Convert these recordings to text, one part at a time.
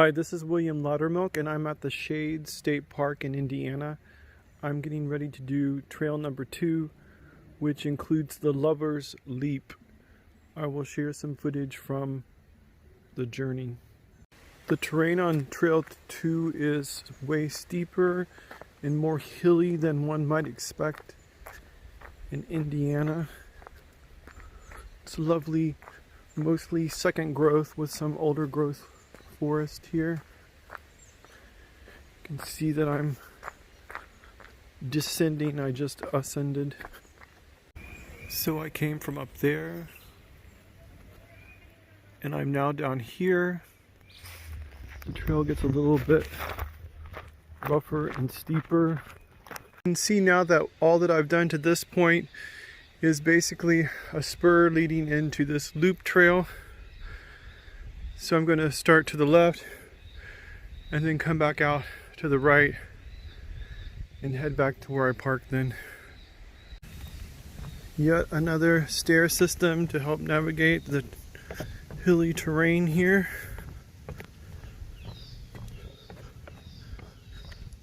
Hi, this is William Laudermilk and I'm at the Shades State Park in Indiana. I'm getting ready to do trail number 2, which includes the Lover's Leap. I will share some footage from the journey. The terrain on trail 2 is way steeper and more hilly than one might expect in Indiana. It's lovely, mostly second growth with some older growth forest here. You can see that I'm descending, I just ascended. So I came from up there and I'm now down here. The trail gets a little bit rougher and steeper. You can see now that all that I've done to this point is basically a spur leading into this loop trail. So I'm going to start to the left and then come back out to the right and head back to where I parked then. Yet another stair system to help navigate the hilly terrain here.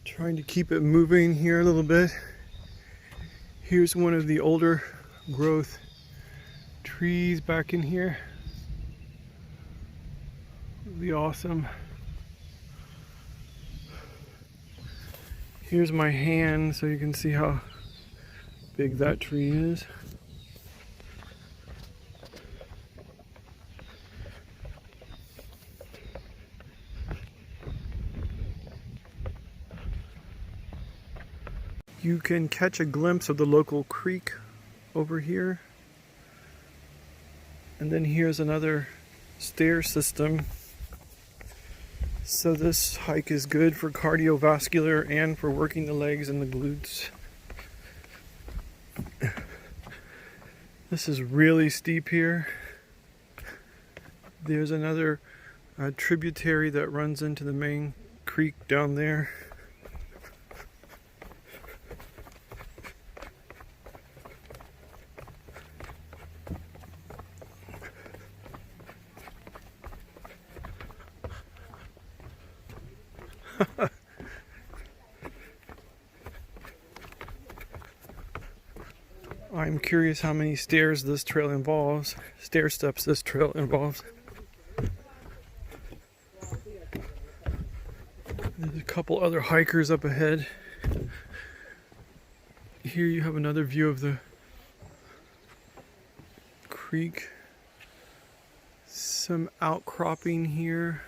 Trying to keep it moving here a little bit. Here's one of the older growth trees back in here. Really awesome. Here's my hand so you can see how big that tree is. You can catch a glimpse of the local creek over here. And then here's another stair system. So this hike is good for cardiovascular and for working the legs and the glutes. This is really steep here. There's another tributary that runs into the main creek down there. I'm curious how many stairs this trail involves. Stair steps this trail involves. There's a couple other hikers up ahead. Here you have another view of the creek. Some outcropping here.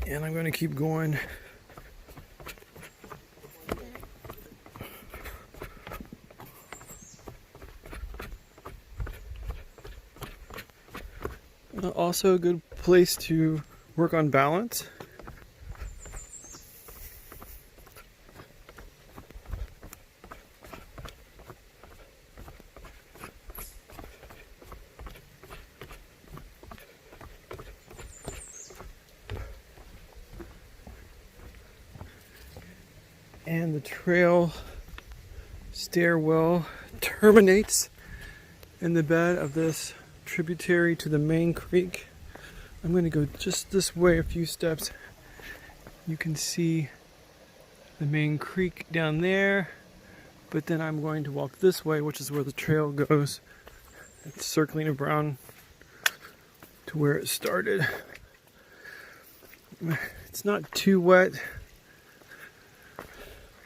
And I'm going to keep going. Also a good place to work on balance. And the trail stairwell terminates in the bed of this tributary to the main creek. I'm going to go just this way a few steps. You can see the main creek down there, but then I'm going to walk this way, which is where the trail goes. It's circling around to where it started. It's not too wet.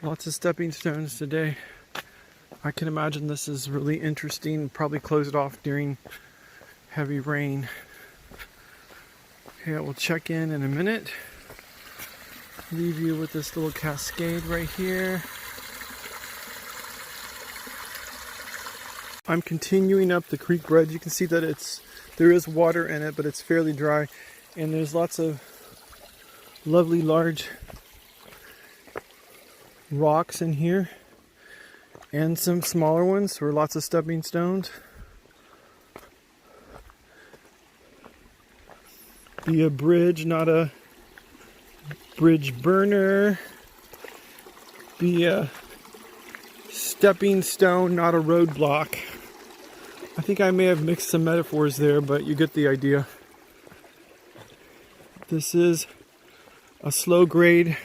Lots of stepping stones today. I can imagine this is really interesting. Probably close it off during heavy rain. Okay, we'll check in a minute. Leave you with this little cascade right here. I'm continuing up the creek bed. You can see that there is water in it, but it's fairly dry. And there's lots of lovely large rocks in here. And some smaller ones or lots of stepping stones. Be a bridge, not a bridge burner. Be a stepping stone, not a roadblock. I think I may have mixed some metaphors there, but you get the idea. This is a slow grade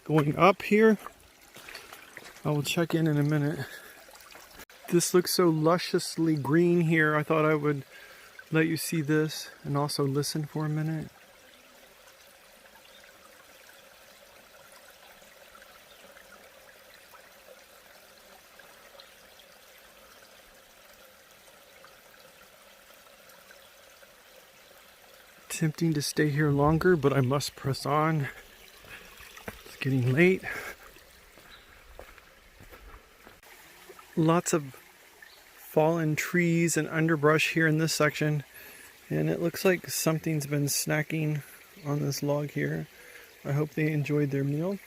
going up here. I will check in a minute. This looks so lusciously green here. I thought I would let you see this and also listen for a minute. Tempting to stay here longer, but I must press on. It's getting late. Lots of fallen trees and underbrush here in this section, and it looks like something's been snacking on this log here. I hope they enjoyed their meal.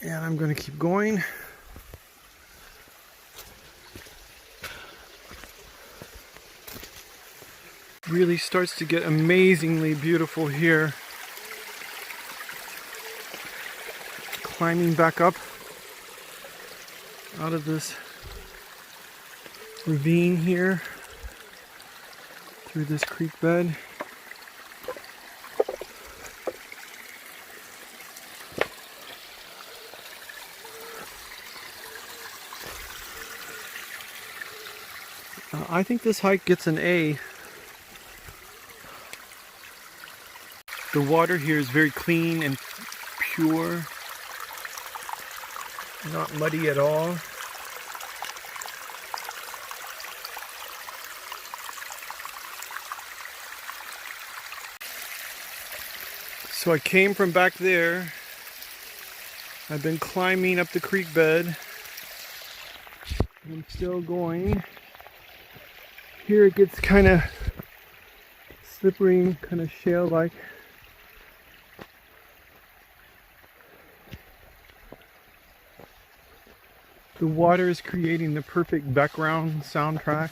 And I'm going to keep going. Really starts to get amazingly beautiful here. Climbing back up out of this ravine here through this creek bed. I think this hike gets an A. The water here is very clean and pure, not muddy at all. So I came from back there. I've been climbing up the creek bed. I'm still going. Here it gets kind of slippery, kind of shale-like. The water is creating the perfect background soundtrack.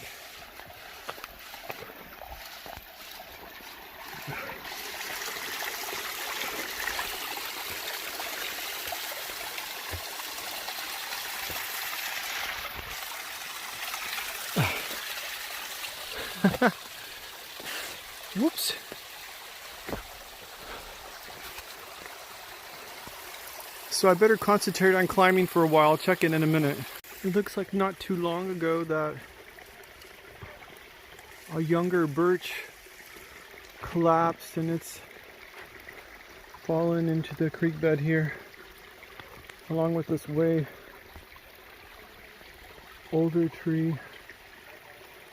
Whoops. So I better concentrate on climbing for a while. I'll check in a minute. It looks like not too long ago that a younger birch collapsed and it's fallen into the creek bed here, along with this way older tree.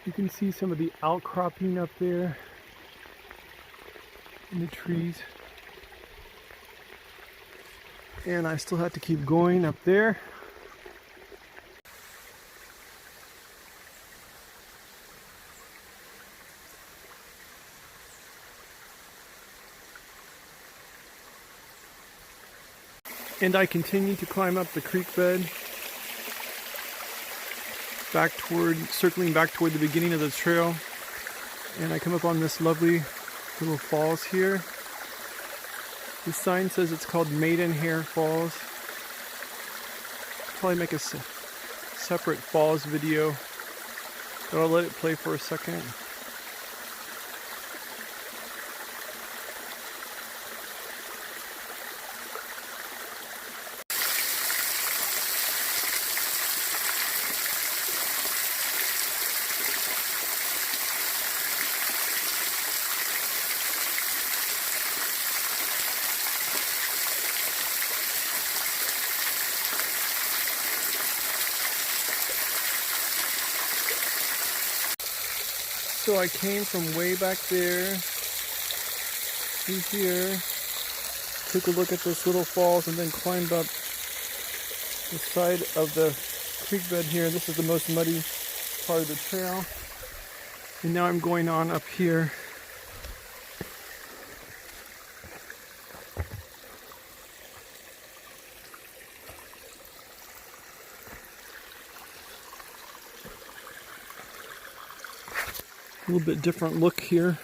You can see some of the outcropping up there in the trees. And I still have to keep going up there. And I continue to climb up the creek bed, circling back toward the beginning of the trail. And I come up on this lovely little falls here. The sign says it's called Maidenhair Falls. Probably make a separate falls video, but I'll let it play for a second. So I came from way back there to here, took a look at this little falls, and then climbed up the side of the creek bed here. This is the most muddy part of the trail. And now I'm going on up here. A little bit different look here.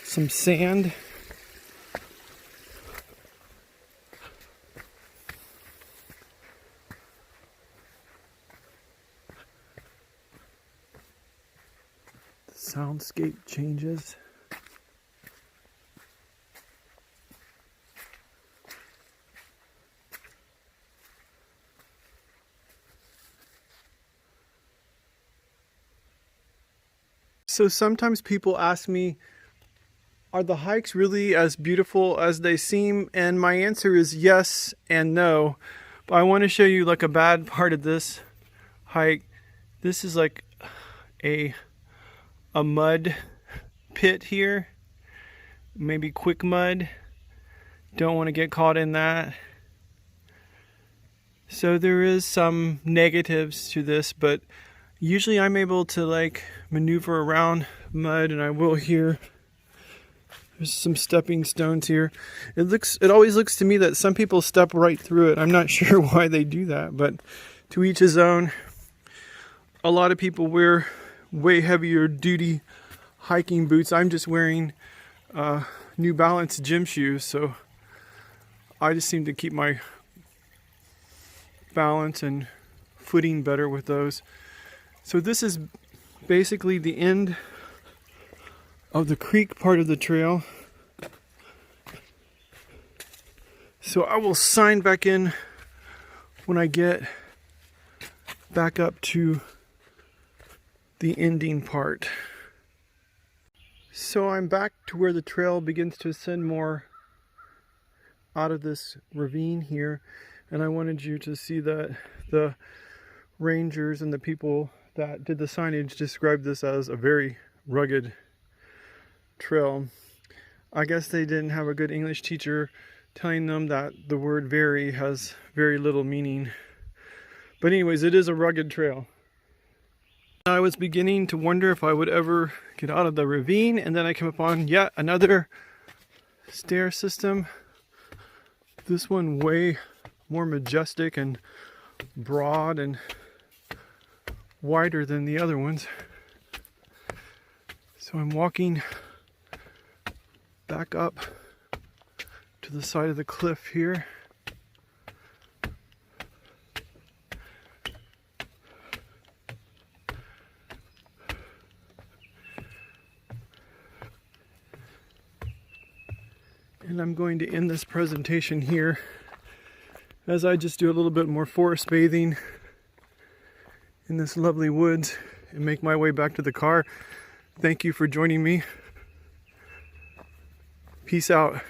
Some sand. The soundscape changes. So sometimes people ask me, are the hikes really as beautiful as they seem? And my answer is yes and no. But I want to show you like a bad part of this hike. This is like a mud pit here. Maybe quick mud. Don't want to get caught in that. So there is some negatives to this, but usually I'm able to like maneuver around mud, and I will here. There's some stepping stones here. It always looks to me that some people step right through it. I'm not sure why they do that, but to each his own. A lot of people wear way heavier duty hiking boots. I'm just wearing New Balance gym shoes, so I just seem to keep my balance and footing better with those. So this is basically the end of the creek part of the trail. So I will sign back in when I get back up to the ending part. So I'm back to where the trail begins to ascend more out of this ravine here, and I wanted you to see that the rangers and the people that did the signage described this as a very rugged trail. I guess they didn't have a good English teacher telling them that the word very has very little meaning. But anyways, it is a rugged trail. I was beginning to wonder if I would ever get out of the ravine, and then I came upon yet another stair system. This one way more majestic and broad and wider than the other ones. So I'm walking back up to the side of the cliff here. And I'm going to end this presentation here as I just do a little bit more forest bathing in this lovely woods and make my way back to the car. Thank you for joining me. Peace out.